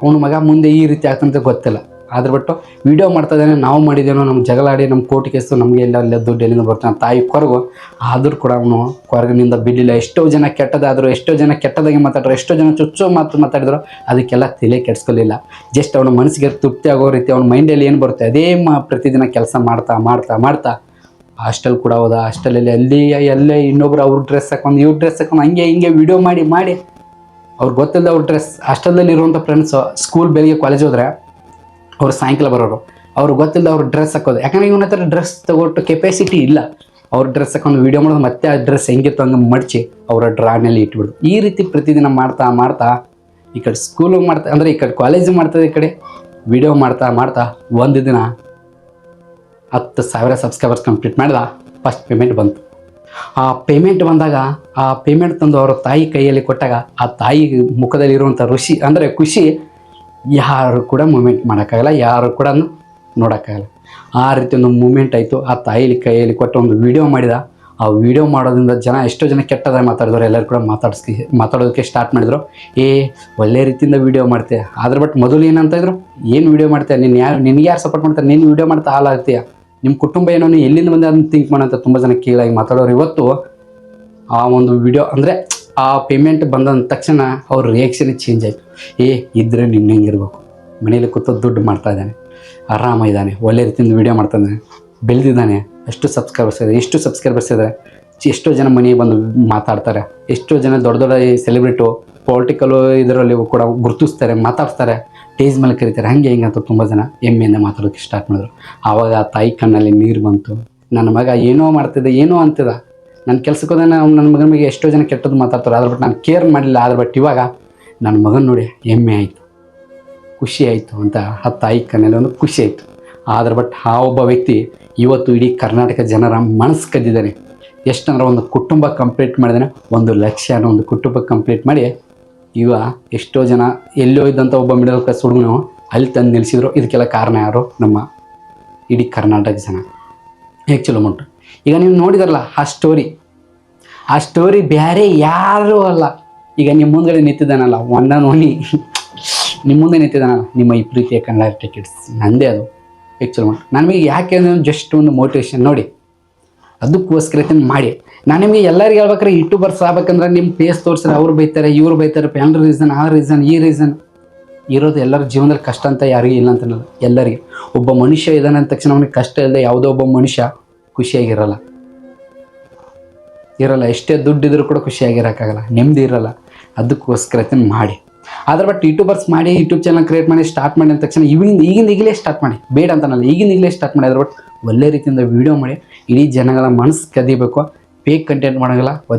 ಅವನ ಮಗ ಮುಂದೆ ಈ ರೀತಿ ಆಗ್ತಂತ ಗೊತ್ತಿಲ್ಲ. ಅದ್ರ ಬಿಟ್ಟು ವೀಡಿಯೋ ಮಾಡ್ತಾ ಇದ್ದಾನೆ, ನಾವು ಮಾಡಿದ್ದೇನೋ, ನಮ್ಮ ಜಗಳಾಡಿ ನಮ್ಮ ಕೋರ್ಟ್ ಕೇಸು ನಮಗೆ ಎಲ್ಲ ದುಡ್ಡು ಎಲ್ಲಿಂದ ಬರ್ತಾನೆ ತಾಯಿ ಕೊರಗು. ಆದರೂ ಕೂಡ ಅವನು ಕೊರಗಿನಿಂದ ಬಿಡಲಿಲ್ಲ. ಎಷ್ಟೋ ಜನ ಕೆಟ್ಟದಾದರು, ಎಷ್ಟೋ ಜನ ಕೆಟ್ಟದಾಗಿ ಮಾತಾಡಿದ್ರು, ಎಷ್ಟೋ ಜನ ಚುಚ್ಚೋ ಮಾತಾಡಿದ್ರು, ಅದಕ್ಕೆಲ್ಲ ತಲೆ ಕೆಡಿಸ್ಕೊಳ್ಳಿಲ್ಲ. ಜಸ್ಟ್ ಅವನ ಮನಸ್ಸಿಗೆ ತೃಪ್ತಿ ಆಗೋ ರೀತಿ ಅವನ ಮೈಂಡಲ್ಲಿ ಏನು ಬರುತ್ತೆ ಅದೇ ಪ್ರತಿದಿನ ಕೆಲಸ ಮಾಡ್ತಾ ಹಾಸ್ಟೆಲ್ ಕೂಡ ಹೋದ. ಹಾಸ್ಟೆಲಲ್ಲಿ ಎಲ್ಲೇ ಇನ್ನೊಬ್ರು ಅವ್ರ ಡ್ರೆಸ್ ಹಾಕೊಂಡು ಇವ್ರ ಡ್ರೆಸ್ ಹಾಕೊಂಡು ಹಿಂಗೆ ವೀಡಿಯೋ ಮಾಡಿ ಅವ್ರಿಗೆ ಗೊತ್ತಿಲ್ಲದ ಅವ್ರ ಡ್ರೆಸ್. ಹಾಸ್ಟೆಲ್ದಲ್ಲಿ ಇರುವಂಥ ಫ್ರೆಂಡ್ಸು ಸ್ಕೂಲ್ ಬೆಳಿಗ್ಗೆ ಕಾಲೇಜ್ ಹೋದ್ರೆ ಅವ್ರು ಸಾಯಂಕಾಲ ಬರೋರು, ಅವ್ರಿಗೆ ಗೊತ್ತಿಲ್ಲ ಅವ್ರ ಡ್ರೆಸ್ ಹಾಕೋದು. ಯಾಕಂದರೆ ಇವನ ಹತ್ರ ಡ್ರೆಸ್ ತಗೊಟ್ಟು ಕೆಪಾಸಿಟಿ ಇಲ್ಲ. ಅವ್ರ ಡ್ರೆಸ್ ಹಾಕೊಂಡು ವೀಡಿಯೋ ಮಾಡೋದು, ಮತ್ತೆ ಆ ಡ್ರೆಸ್ ಹೆಂಗಿತ್ತು ಹಂಗೆ ಮಡಚಿ ಅವರ ಡ್ರಾನಲ್ಲಿ ಇಟ್ಬಿಡು. ಈ ರೀತಿ ಪ್ರತಿದಿನ ಮಾಡ್ತಾ ಈ ಕಡೆ ಸ್ಕೂಲು ಅಂದರೆ ಈ ಕಡೆ ಕಾಲೇಜು ಮಾಡ್ತದೆ, ಈ ಕಡೆ ವೀಡಿಯೋ ಮಾಡ್ತಾ ಒಂದು ದಿನ 10,000 ಸಬ್ಸ್ಕ್ರೈಬರ್ಸ್ ಕಂಪ್ಲೀಟ್ ಮಾಡಿದ. ಫಸ್ಟ್ ಪೇಮೆಂಟ್ ಬಂತು. ಆ ಪೇಮೆಂಟ್ ಬಂದಾಗ ಆ ಪೇಮೆಂಟ್ ತಂದು ಅವರ ತಾಯಿ ಕೈಯಲ್ಲಿ ಕೊಟ್ಟಾಗ ಆ ತಾಯಿ ಮುಖದಲ್ಲಿರುವಂಥ ಖುಷಿ ಯಾರು ಕೂಡ ಮೂಮೆಂಟ್ ಮಾಡೋಕ್ಕಾಗಲ್ಲ, ಯಾರು ಕೂಡ ನೋಡೋಕ್ಕಾಗಲ್ಲ. ಆ ರೀತಿ ಒಂದು ಮೂಮೆಂಟ್ ಆಯಿತು. ಆ ತಾಯಿ ಕೈಯಲ್ಲಿ ಕೊಟ್ಟು ಒಂದು ವೀಡಿಯೋ ಮಾಡಿದ. ಆ ವೀಡಿಯೋ ಮಾಡೋದ್ರಿಂದ ಎಷ್ಟೋ ಜನ ಕೆಟ್ಟದಾಗಿ ಮಾತಾಡಿದ್ರು, ಎಲ್ಲರೂ ಕೂಡ ಮಾತಾಡೋದಕ್ಕೆ ಸ್ಟಾರ್ಟ್ ಮಾಡಿದ್ರು. ಒಳ್ಳೆ ರೀತಿಯಿಂದ ವೀಡಿಯೋ ಮಾಡ್ತೀಯ, ಆದ್ರೆ ಬಟ್ ಮೊದಲು ಏನಂತ ಇದ್ರು, ಏನು ವೀಡಿಯೋ ಮಾಡ್ತೀಯ, ನಿನಗೆ ಯಾರು ಸಪೋರ್ಟ್ ಮಾಡ್ತಾರೆ, ನೀನು ವೀಡಿಯೋ ಮಾಡ್ತಾ ಹಾಲಾಗ್ತೀಯ, ನಿಮ್ಮ ಕುಟುಂಬ ಏನೋ ನೀನು ಎಲ್ಲಿಂದ ಬಂದು ಅದನ್ನು ಥಿಂಕ್ ಮಾಡೋಂಥ ತುಂಬ ಜನ ಕೀಳಾಗಿ ಮಾತಾಡೋರು. ಇವತ್ತು ಆ ಒಂದು ವಿಡಿಯೋ ಅಂದರೆ ಆ ಪೇಮೆಂಟ್ ಬಂದ ತಕ್ಷಣ ಅವ್ರ ರಿಯಾಕ್ಷನ್ ಚೇಂಜ್ ಆಯಿತು. ಇದ್ದರೆ ನಿನ್ನ ಹೆಂಗಿರ್ಬೇಕು, ಮನೇಲಿ ಕೂತು ದುಡ್ಡು ಮಾಡ್ತಾ ಇದ್ದಾನೆ, ಆರಾಮಾಗಿದ್ದಾನೆ, ಒಳ್ಳೆ ರೀತಿಯಿಂದ ವೀಡಿಯೋ ಮಾಡ್ತಾ ಇದ್ದಾನೆ, ಬೆಳೆದಿದ್ದಾನೆ, ಎಷ್ಟು ಸಬ್ಸ್ಕ್ರೈಬರ್ಸ್ ಇದ್ದಾರೆ, ಎಷ್ಟೋ ಜನ ಮನೆಗೆ ಬಂದು ಮಾತಾಡ್ತಾರೆ, ಎಷ್ಟೋ ಜನ ದೊಡ್ಡ ಸೆಲೆಬ್ರಿಟು ಪೊಲಿಟಿಕಲು ಇದರಲ್ಲಿ ಕೂಡ ಗುರುತಿಸ್ತಾರೆ, ಮಾತಾಡ್ತಾರೆ, ಟೇಜ್ ಮೇಲೆ ಕರೀತಾರೆ, ಹಂಗೆ ಅಂತ ತುಂಬ ಜನ ಹೆಮ್ಮೆಯಿಂದ ಮಾತಾಡೋಕ್ಕೆ ಸ್ಟಾರ್ಟ್ ಮಾಡಿದ್ರು. ಆವಾಗ ಆ ತಾಯಿ ಕಣ್ಣಲ್ಲಿ ನೀರು ಬಂತು. ನನ್ನ ಮಗ ಏನೋ ಮಾಡ್ತಿದ್ದೆ, ಏನೋ ಅಂತಿದ್ದ, ನನ್ನ ಕೆಲ್ಸಕ್ಕೆ ಹೋದ ನನ್ನ ಮಗನ ಬಗ್ಗೆ ಎಷ್ಟೋ ಜನ ಕೆಟ್ಟದ್ದು ಮಾತಾಡ್ತಾರೆ, ಆದ್ರೆ ಬಟ್ ನಾನು ಕೇರ್ ಮಾಡಲಿಲ್ಲ. ಆದ್ರೆ ಬಟ್ ಇವಾಗ ನನ್ನ ಮಗನ ನೋಡಿ ಹೆಮ್ಮೆ ಆಯಿತು, ಖುಷಿ ಆಯಿತು ಅಂತ ಆ ತಾಯಿ ಕಣ್ಣಲ್ಲಿ ಒಂದು ಖುಷಿ ಆಯಿತು. ಆದ್ರೆ ಬಟ್ ಆ ಒಬ್ಬ ವ್ಯಕ್ತಿ ಇವತ್ತು ಇಡೀ ಕರ್ನಾಟಕ ಜನರ ಮನಸ್ಸು ಕದ್ದಿದ್ದಾನೆ. ಎಷ್ಟಂದ್ರೆ ಒಂದು ಕುಟುಂಬ ಕಂಪ್ಲೀಟ್ ಮಾಡಿದಾನೆ, 1 ಲಕ್ಷ ಅನ್ನೋ ಒಂದು ಕುಟುಂಬ ಕಂಪ್ಲೀಟ್ ಮಾಡಿ ಎಷ್ಟೋ ಜನ ಎಲ್ಲೋ ಇದ್ದಂಥ ಒಬ್ಬ ಮಿಡಲ್ ಕ್ಲಾಸ್ ಹುಡುಗನು ಅಲ್ಲಿ ತಂದು ನಿಲ್ಲಿಸಿದ್ರು. ಇದಕ್ಕೆಲ್ಲ ಕಾರಣ ಯಾರು? ನಮ್ಮ ಇಡೀ ಕರ್ನಾಟಕ ಜನ. ಆ್ಯಕ್ಚುಲಿ ಉಂಟು. ಈಗ ನೀವು ನೋಡಿದಾರಲ್ಲ ಆ ಸ್ಟೋರಿ ಬೇರೆ ಯಾರೂ ಅಲ್ಲ. ಈಗ ನಿಮ್ಮ ಮುಂದೆ ನಿಂತಿದ್ದಾನಲ್ಲ, ಓನ್ಲಿ ನಿಮ್ಮ ಮುಂದೆ ನಿಂತಿದ್ದಾನಲ್ಲ, ನಿಮ್ಮ ಈ ಪ್ರೀತಿಯ ಕನ್ನಡ ಟಿಕೆಟ್ಸ್ ನಂದೇ ಅದು. ಆ್ಯಕ್ಚುಲಿ ಉಂಟು. ನನಗೆ ಯಾಕೆ ಅಂದರೆ ಜಸ್ಟ್ ಒಂದು ಮೋಟಿವೇಶನ್ ನೋಡಿ, ಅದಕ್ಕೋಸ್ಕರ ಮಾಡಿ. ನಾನು ನಿಮಗೆ ಎಲ್ಲರಿಗೆ ಹೇಳ್ಬೇಕಾರೆ ಯೂಟ್ಯೂಬರ್ಸ್ ಆಗ್ಬೇಕಂದ್ರೆ ನಿಮ್ಮ ಫೇಸ್ ತೋರಿಸಿದ್ರೆ ಅವ್ರು ಬೈತಾರೆ, ಇವ್ರು ಬೈತಾರೆ, ಫ್ಯಾಮಿಲಿ ರೀಸನ್, ಆ ರೀಸನ್, ಈ ರೀಸನ್ ಇರೋದು. ಎಲ್ಲರ ಜೀವನದಲ್ಲಿ ಕಷ್ಟ ಅಂತ ಯಾರಿಗೂ ಇಲ್ಲ ಅಂತ ಅನ್ನೋದು. ಎಲ್ಲರಿಗೆ ಒಬ್ಬ ಮನುಷ್ಯ ಇದ್ದಾನೆ ಅಂದ ತಕ್ಷಣ ಅವನಿಗೆ ಕಷ್ಟ ಇಲ್ಲದೆ ಯಾವುದೋ ಒಬ್ಬ ಮನುಷ್ಯ ಖುಷಿಯಾಗಿರಲ್ಲ. ಎಷ್ಟೇ ದುಡ್ಡಿದ್ರೂ ಕೂಡ ಖುಷಿಯಾಗಿರೋಕ್ಕಾಗಲ್ಲ, ನೆಮ್ಮದಿ ಇರಲ್ಲ. ಅದಕ್ಕೋಸ್ಕರ ಮಾಡಿ. ಆದ್ರೆ ಬಟ್ ಯೂಟ್ಯೂಬರ್ಸ್ ಮಾಡಿ, ಯೂಟ್ಯೂಬ್ ಚಾನಲ್ ಕ್ರಿಯೇಟ್ ಮಾಡಿ ಸ್ಟಾರ್ಟ್ ಮಾಡಿ ಅಂದ ತಕ್ಷಣ ಈಗಲೇ ಸ್ಟಾರ್ಟ್ ಮಾಡಿ, ಬೇಡ ಅಂತನಲ್ಲ, ಈಗಲೇ ಸ್ಟಾರ್ಟ್ ಮಾಡಿ. ಆದ್ರೆ ಬಟ್ ಒಳ್ಳೆ ರೀತಿಯಿಂದ ವೀಡಿಯೋ ಮಾಡಿ ಇಡೀ ಜನಗಳ ಮನಸ್ಸು ಕದಿಬೇಕು. ಫೇಕ್ ಕಂಟೆಂಟ್ ಮಾಡೋಂಗಿಲ್ಲ,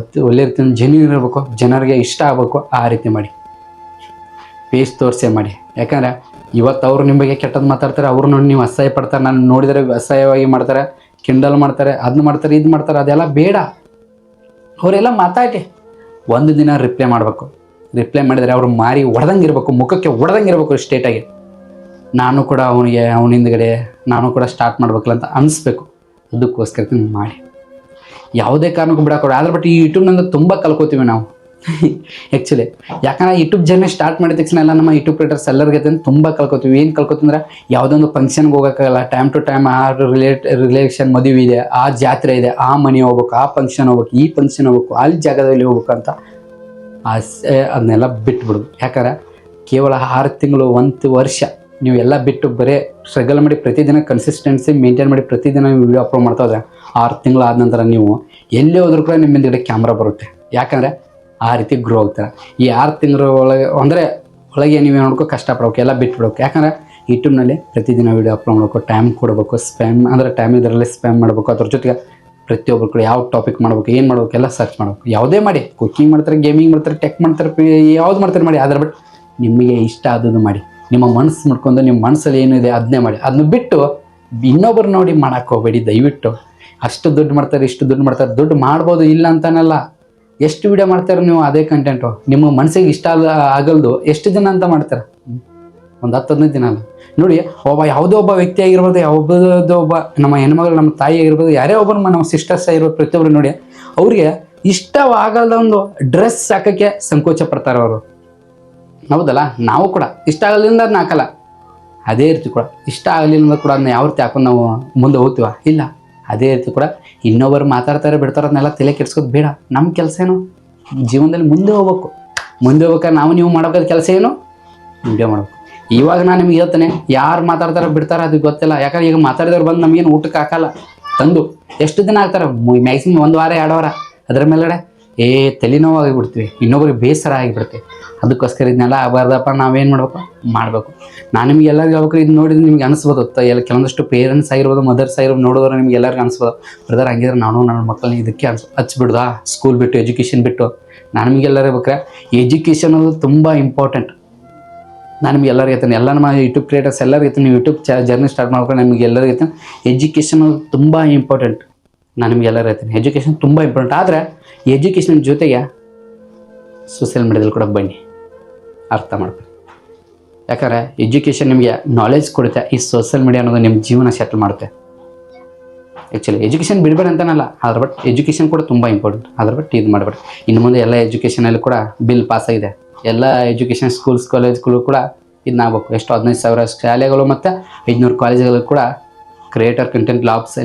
ಒಳ್ಳೆ ರೀತಿಯಿಂದ ಜೆನ್ಯೂನ್ ಇರಬೇಕು, ಜನರಿಗೆ ಇಷ್ಟ ಆಗಬೇಕು. ಆ ರೀತಿ ಮಾಡಿ, ಫೇಸ್ ತೋರಿಸೇ ಮಾಡಿ. ಯಾಕಂದರೆ ಇವತ್ತು ಅವರು ನಿಮ್ಮ ಬಗ್ಗೆ ಕೆಟ್ಟದ್ದು ಮಾತಾಡ್ತಾರೆ, ಅವರು ನೋಡಿ ನೀವು ಅಸಹ್ಯ ಪಡ್ತಾರೆ, ನಾನು ನೋಡಿದರೆ ಅಸಹ್ಯವಾಗಿ ಮಾಡ್ತಾರೆ, ಕಿಂಡಲ್ ಮಾಡ್ತಾರೆ, ಅದನ್ನ ಮಾಡ್ತಾರೆ, ಇದು ಮಾಡ್ತಾರೆ. ಅದೆಲ್ಲ ಬೇಡ. ಅವರೆಲ್ಲ ಮಾತಾಡಿ ಒಂದು ದಿನ ರಿಪ್ಲೈ ಮಾಡಬೇಕು. ರಿಪ್ಲೈ ಮಾಡಿದರೆ ಅವರು ಮಾರಿ ಹೊಡೆದಂಗೆ ಇರಬೇಕು, ಮುಖಕ್ಕೆ ಹೊಡೆದಂಗೆ ಇರಬೇಕು ಸ್ಟೇಟಾಗಿ. ನಾನು ಕೂಡ ಅವನ ಹಿಂದ್ಗಡೆ ನಾನು ಕೂಡ ಸ್ಟಾರ್ಟ್ ಮಾಡ್ಬೇಕಲ್ಲ ಅಂತ ಅನಿಸ್ಬೇಕು. ಅದಕ್ಕೋಸ್ಕರ ಮಾಡಿ, ಯಾವುದೇ ಕಾರಣಕ್ಕೂ ಬಿಡೋಕೊಡ. ಆದ್ರೆ ಬಟ್ ಈ ಯೂಟ್ಯೂಬ್ನಿಂದ ತುಂಬ ಕಲ್ಕೋತೀವಿ ನಾವು ಆ್ಯಕ್ಚುಲಿ. ಯಾಕಂದ್ರೆ ಯೂಟ್ಯೂಬ್ ಜರ್ನಿ ಸ್ಟಾರ್ಟ್ ಮಾಡಿದ ತಕ್ಷಣ ಎಲ್ಲ ನಮ್ಮ ಯೂಟ್ಯೂಬ್ ಕ್ರಿಯೇಟರ್ಸ್ ಎಲ್ಲರಿಗೆ ತುಂಬ ಕಲ್ಕೋತೀವಿ. ಏನು ಕಲ್ಕೋತಂದ್ರೆ ಯಾವುದೊಂದು ಫಂಕ್ಷನ್ಗೆ ಹೋಗೋಕ್ಕಾಗಲ್ಲ, ಟೈಮ್ ಟು ಟೈಮ್ ಆ ರಿಲೇಷನ್ ಮದುವೆ ಇದೆ, ಆ ಜಾತ್ರೆ ಇದೆ, ಆ ಮನೆ ಹೋಗ್ಬೇಕು, ಆ ಫಂಕ್ಷನ್ ಹೋಗ್ಬೇಕು, ಈ ಫಂಕ್ಷನ್ ಹೋಗ್ಬೇಕು, ಅಲ್ಲಿ ಜಾಗದಲ್ಲಿ ಹೋಗ್ಬೇಕು ಅಂತ ಅದನ್ನೆಲ್ಲ ಬಿಟ್ಬಿಡೋದು. ಯಾಕಂದ್ರೆ ಕೇವಲ 6 ತಿಂಗಳು 1 ವರ್ಷ ನೀವು ಎಲ್ಲ ಬಿಟ್ಟು ಬರೀ ಸ್ಟ್ರಗಲ್ ಮಾಡಿ ಪ್ರತಿದಿನ ಕನ್ಸಿಸ್ಟೆನ್ಸಿ ಮೇಂಟೈನ್ ಮಾಡಿ ಪ್ರತಿದಿನ ನೀವು ವೀಡಿಯೋ ಅಪ್ಲೋಡ್ ಮಾಡ್ತಾ ಹೋದರೆ 6 ತಿಂಗಳು ಆದ ನಂತರ ನೀವು ಎಲ್ಲೇ ಹೋದ್ರೂ ಕೂಡ ನಿಮ್ಮ ಹಿಂದ್ಗಡೆ ಕ್ಯಾಮ್ರಾ ಬರುತ್ತೆ. ಯಾಕಂದರೆ ಆ ರೀತಿ ಗ್ರೋ ಆಗ್ತಾರೆ. ಈ 6 ತಿಂಗಳ ಒಳಗೆ ನೀವೇ ನೋಡ್ಕೊ ಕಷ್ಟಪಡ್ಬೇಕು, ಎಲ್ಲ ಬಿಟ್ಬಿಡ್ಬೇಕು. ಯಾಕಂದರೆ ಯೂಟ್ಯೂಬ್ನಲ್ಲಿ ಪ್ರತಿದಿನ ವೀಡಿಯೋ ಅಪ್ಲೋಡ್ ಮಾಡಬೇಕು, ಟೈಮ್ ಕೊಡಬೇಕು, ಟೈಮ್ ಇದರಲ್ಲಿ ಸ್ಪ್ಯಾಮ್ ಮಾಡಬೇಕು. ಅದ್ರ ಜೊತೆಗೆ ಪ್ರತಿಯೊಬ್ಬರು ಕೂಡ ಯಾವ ಟಾಪಿಕ್ ಮಾಡ್ಬೇಕು, ಏನು ಮಾಡ್ಬೇಕು ಎಲ್ಲ ಸರ್ಚ್ ಮಾಡ್ಬೇಕು. ಯಾವುದೇ ಮಾಡಿ, ಕುಕಿಂಗ್ ಮಾಡ್ತಾರೆ, ಗೇಮಿಂಗ್ ಮಾಡ್ತಾರೆ, ಟೆಕ್ ಮಾಡ್ತಾರೆ, ಯಾವ್ದು ಮಾಡ್ತಾರೆ ಮಾಡಿ. ಅದ್ರ ಬಟ್ ನಿಮಗೆ ಇಷ್ಟ ಆದದ್ದು ಮಾಡಿ, ನಿಮ್ಮ ಮನಸ್ಸು ಮಾಡ್ಕೊಂಡು ನಿಮ್ಮ ಮನಸ್ಸಲ್ಲಿ ಏನಿದೆ ಅದನ್ನೇ ಮಾಡಿ. ಅದನ್ನ ಬಿಟ್ಟು ಇನ್ನೊಬ್ರು ನೋಡಿ ಮಾಡಕ್ಕೆ ಹೋಗಬೇಡಿ ದಯವಿಟ್ಟು. ಅಷ್ಟು ದುಡ್ಡು ಮಾಡ್ತಾರೆ, ಇಷ್ಟು ದುಡ್ಡು ಮಾಡ್ತಾರೆ, ದುಡ್ಡು ಮಾಡ್ಬೋದು ಇಲ್ಲ ಅಂತಾನಲ್ಲ. ಎಷ್ಟು ವಿಡಿಯೋ ಮಾಡ್ತಾರೆ ನೀವು ಅದೇ ಕಂಟೆಂಟು, ನಿಮ್ಮ ಮನಸ್ಸಿಗೆ ಇಷ್ಟ ಆಗಲ್ದು ಎಷ್ಟು ದಿನ ಅಂತ ಮಾಡ್ತಾರೆ? ಒಂದು 10-15 ದಿನ ಅಲ್ಲ. ನೋಡಿ, ಯಾವುದೋ ಒಬ್ಬ ವ್ಯಕ್ತಿ ಆಗಿರ್ಬೋದು, ಯಾವುದೋ ಒಬ್ಬ ನಮ್ಮ ಹೆಣ್ಮಗಳು, ನಮ್ಮ ತಾಯಿ ಆಗಿರ್ಬೋದು, ಯಾರೇ ಒಬ್ಬರು ನಮ್ಮ ಸಿಸ್ಟರ್ಸ್ ಆಗಿರ್ಬೋದು, ಪ್ರತಿಯೊಬ್ಬರು ನೋಡಿ ಅವ್ರಿಗೆ ಇಷ್ಟವಾಗಲ್ದ ಒಂದು ಡ್ರೆಸ್ ಹಾಕೋಕ್ಕೆ ಸಂಕೋಚ ಪಡ್ತಾರೆ ಅವರು. ಹೌದಲ್ಲ? ನಾವು ಕೂಡ ಇಷ್ಟ ಆಗಲಿಂದ ಅದನ್ನ ಹಾಕಲ್ಲ. ಅದೇ ರೀತಿ ಕೂಡ ಇಷ್ಟ ಆಗಲಿಲ್ಲ ಕೂಡ ಅದನ್ನ ಯಾವ ರೀತಿ ಹಾಕೊಂಡು ನಾವು ಮುಂದೆ ಹೋಗ್ತೀವ? ಇಲ್ಲ. ಅದೇ ರೀತಿ ಕೂಡ ಇನ್ನೊಬ್ಬರು ಮಾತಾಡ್ತಾರೆ ಬಿಡ್ತಾರೆ ಅದನ್ನೆಲ್ಲ ತಲೆ ಕೆಡ್ಸ್ಕೋದು ಬೇಡ. ನಮ್ಮ ಕೆಲಸ ಏನು? ಜೀವನದಲ್ಲಿ ಮುಂದೆ ಹೋಗ್ಬೇಕು. ಮುಂದೆ ಹೋಗ್ಬೇಕಾದ್ರೆ ನಾವು ನೀವು ಮಾಡೋಕ್ಕಾದ ಕೆಲಸ ಏನು? ವಿಡಿಯೋ ಮಾಡ್ಬೇಕು. ಇವಾಗ ನಾನು ನಿಮ್ಗೆ ಹೇಳ್ತೇನೆ, ಯಾರು ಮಾತಾಡ್ತಾರೆ ಬಿಡ್ತಾರೆ ಅದು ಗೊತ್ತಿಲ್ಲ. ಯಾಕಂದ್ರೆ ಈಗ ಮಾತಾಡಿದವ್ರು ಬಂದು ನಮಗೇನು ಊಟಕ್ಕೆ ಹಾಕಲ್ಲ ತಂದು. ಎಷ್ಟು ದಿನ ಆಗ್ತಾರೆ? ಮ್ಯಾಕ್ಸಿಮಮ್ 1 ವಾರ 2 ವಾರ. ಅದರ ಮೇಲ್ಗಡೆ ತಲೆನೋವು ಆಗಿಬಿಡ್ತೀವಿ, ಇನ್ನೊಬ್ರಿಗೆ ಬೇಸರ ಆಗಿಬಿಡ್ತೀವಿ. ಅದಕ್ಕೋಸ್ಕರ ಇದನ್ನೆಲ್ಲ ಆಗಬಾರ್ದಪ್ಪ. ನಾವೇನು ಮಾಡಬೇಕು. ನಾನು ನಿಮ್ಗೆ ಎಲ್ಲರಿಗೂ ಹೇಳ್ಬೇಕು, ಇದು ನೋಡಿದ್ರೆ ನಿಮ್ಗೆ ಅನಿಸ್ಬೋದು, ಕೆಲವೊಂದಷ್ಟು ಪೇರೆಂಟ್ಸ್ ಆಗಿರ್ಬೋದು, ಮದರ್ಸ್ ಆಗಿರ್ಬೋದು, ನೋಡಿದ್ರೆ ನಿಮ್ಗೆ ಎಲ್ಲರಿಗೂ ಅನಿಸ್ಬೋದು, ಬ್ರದರ್ ಹಂಗಿದ್ರೆ ನಾನು ನನ್ನ ಮಕ್ಕಳನ್ನ ಇದಕ್ಕೆ ಹಚ್ಬಿಡ್ದಾ, ಸ್ಕೂಲ್ ಬಿಟ್ಟು ಎಜುಕೇಷನ್ ಬಿಟ್ಟು. ನಾನು ನಿಮಗೆಲ್ಲರೂ ಹೇಳ್ಬೇಕಾರೆ ಎಜುಕೇಷನ್ ಅನ್ನೋದು ತುಂಬ ಇಂಪಾರ್ಟೆಂಟ್. ನಾನು ನಿಮ್ಗೆ ಎಲ್ಲರಿಗೂ ಹೇಳ್ತೇನೆ, ಎಲ್ಲ ನಮ್ಮ ಯೂಟ್ಯೂಬ್ ಕ್ರಿಯೇಟರ್ಸ್ ಎಲ್ಲರಿಗೂ ಹೇಳ್ತೀನಿ, ನೀವು ಯೂಟ್ಯೂಬ್ ಜರ್ನಿ ಸ್ಟಾರ್ಟ್ ಮಾಡ್ಕೊಂಡು ನಿಮಗೆ ಎಲ್ಲರಿಗೂ ಹೇಳ್ತೇನೆ, ಎಜುಕೇಷನ್ ಅನ್ನೋದು ತುಂಬ ಇಂಪಾರ್ಟೆಂಟ್. ನಾನು ನಿಮ್ಗೆ ಎಲ್ಲರೂ ಹೇಳ್ತೀನಿ, ಎಜುಕೇಷನ್ ತುಂಬ ಇಂಪಾರ್ಟೆಂಟ್. ಆದರೆ ಎಜುಕೇಷನ್ ಜೊತೆಗೆ ಸೋಷಿಯಲ್ ಮೀಡಿಯಾದಲ್ಲಿ ಕೂಡ ಬನ್ನಿ, ಅರ್ಥ ಮಾಡ್ಕೊಳ್ಳಿ. ಯಾಕಂದರೆ ಎಜುಕೇಷನ್ ನಿಮಗೆ ನಾಲೆಜ್ ಕೊಡುತ್ತೆ, ಈ ಸೋಷಿಯಲ್ ಮೀಡಿಯಾ ಅನ್ನೋದು ನಿಮ್ಮ ಜೀವನ ಸೆಟಲ್ ಮಾಡುತ್ತೆ. ಆ್ಯಕ್ಚುಲಿ ಎಜುಕೇಷನ್ ಬಿಡಬೇಡ ಅಂತಾನಲ್ಲ, ಅದ್ರ ಬಟ್ ಎಜುಕೇಷನ್ ಕೂಡ ತುಂಬ ಇಂಪಾರ್ಟೆಂಟ್. ಅದ್ರ ಬಟ್ ಇದು ಮಾಡಬೇಡಿ. ಇನ್ನು ಮುಂದೆ ಎಲ್ಲ ಎಜುಕೇಷನಲ್ಲಿ ಕೂಡ ಬಿಲ್ ಪಾಸ್ ಆಗಿದೆ. ಎಲ್ಲ ಎಜುಕೇಷನ್ ಸ್ಕೂಲ್ಸ್ ಕಾಲೇಜ್ಗಳು ಕೂಡ ಇದನ್ನಾಗಬೇಕು. ಎಷ್ಟು 15,000 ಶಾಲೆಗಳು ಮತ್ತು 500 ಕಾಲೇಜುಗಳು ಕೂಡ ಕ್ರಿಯೇಟರ್ ಕಂಟೆಂಟ್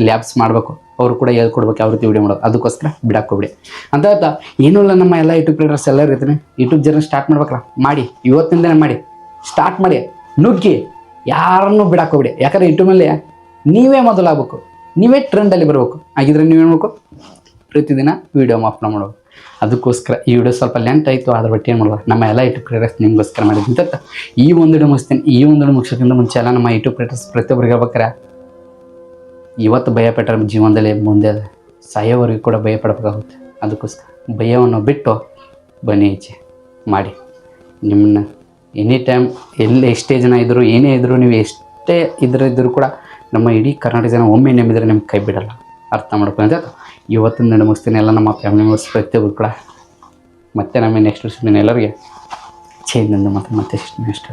ಲ್ಯಾಬ್ಸ್ ಮಾಡಬೇಕು. ಅವರು ಕೂಡ ಹೇಳ್ಕೊಡ್ಬೇಕು ಯಾವ ರೀತಿ ವಿಡಿಯೋ ಮಾಡೋದು. ಅದಕ್ಕೋಸ್ಕರ ಬಿಡಾಕೋಬಿಡಿ ಅಂತ ಹೇಳ್ತಾ, ಏನೂ ಇಲ್ಲ, ನಮ್ಮ ಎಲ್ಲ ಯೂಟ್ಯೂಬ್ ಕ್ರಿಯೇಟರ್ಸ್ ಎಲ್ಲರೂ ಇರ್ತೀನಿ, ಯೂಟ್ಯೂಬ್ ಜರ್ನಿ ಸ್ಟಾರ್ಟ್ ಮಾಡ್ಬೇಕಲ್ಲ, ಮಾಡಿ. ಇವತ್ತಿಂದನೇ ಮಾಡಿ, ಸ್ಟಾರ್ಟ್ ಮಾಡಿ, ನುಗ್ಗಿ, ಯಾರನ್ನೂ ಬಿಡಾಕೋಬಿಡಿ. ಯಾಕಂದರೆ ಯೂಟ್ಯೂಬಲ್ಲಿ ನೀವೇ ಮೊದಲಾಗಬೇಕು, ನೀವೇ ಟ್ರೆಂಡಲ್ಲಿ ಬರಬೇಕು. ಹಾಗಿದ್ರೆ ನೀವೇನು ಮಾಡಬೇಕು? ಪ್ರತಿದಿನ ವೀಡಿಯೋ ಅಪ್ಲೋಡ್ ಮಾಡಬೇಕು. ಅದಕ್ಕೋಸ್ಕರ ಈ ವಿಡಿಯೋ ಸ್ವಲ್ಪ ಲೆಂತ್ ಆಯಿತು, ಅದ್ರ ಬಟ್ಟೆ ಏನು ಮಾಡೋದು, ನಮ್ಮ ಎಲ್ಲ ಯೂಟ್ಯೂಬ್ ಕ್ರಿಯೇಟರ್ಸ್ ನಿಮಗೋಸ್ಕರ ಮಾಡಿದ್ದೀನಿ ಅಂತ ಈ ಒಂದು ವಿಡಿಯೋ ಮುಗಿಸ್ತೀನಿ. ಈ ಒಂದು ವಿಡಿಯೋ ಮುಗಿಸೋಕ್ಕಿಂತ ಮುಂಚೆ ಎಲ್ಲ ನಮ್ಮ ಯೂಟ್ಯೂಬ್ ಕ್ರಿಯೇಟರ್ಸ್ ಪ್ರತಿಯೊಬ್ಬರಿಗೆ ಹೇಳ್ಬೇಕಾರೆ, ಇವತ್ತು ಭಯ ಪಟ್ಟರೆ ಜೀವನದಲ್ಲಿ ಮುಂದೆ ಸಾಯೋವರೆಗೂ ಕೂಡ ಭಯ ಪಡಬೇಕಾಗುತ್ತೆ. ಅದಕ್ಕೋಸ್ಕರ ಭಯವನ್ನು ಬಿಟ್ಟು ಬನ್ನಿ, ಈಚೆ ಮಾಡಿ. ನಿಮ್ಮನ್ನ ಎನಿ ಟೈಮ್ ಎಷ್ಟೇ ಜನ ಇದ್ದರೂ, ಏನೇ ಇದ್ದರೂ, ನೀವು ಎಷ್ಟೇ ಇದ್ರೂ ಕೂಡ ನಮ್ಮ ಇಡೀ ಕರ್ನಾಟಕ ಜನ ಒಮ್ಮೆ ನೆಮ್ಮಿದ್ರೆ ನಿಮ್ಗೆ ಕೈ ಬಿಡಲ್ಲ. ಅರ್ಥ ಮಾಡ್ಕೊಂಡು ಇವತ್ತಿನ ಮುಗಿಸ್ತೀನಿ. ಎಲ್ಲ ನಮ್ಮ ಫ್ಯಾಮಿಲಿ ಮೆಂಬರ್ಸ್ ಪ್ರತಿಯೊಬ್ಬರು ಕೂಡ ಮತ್ತೆ ನಮ್ಮ ನೆಕ್ಸ್ಟ್ ಎಲ್ಲರಿಗೆ ಚೇಂಜ್ ಮತ್ತೆ ನೆಕ್ಸ್ಟ್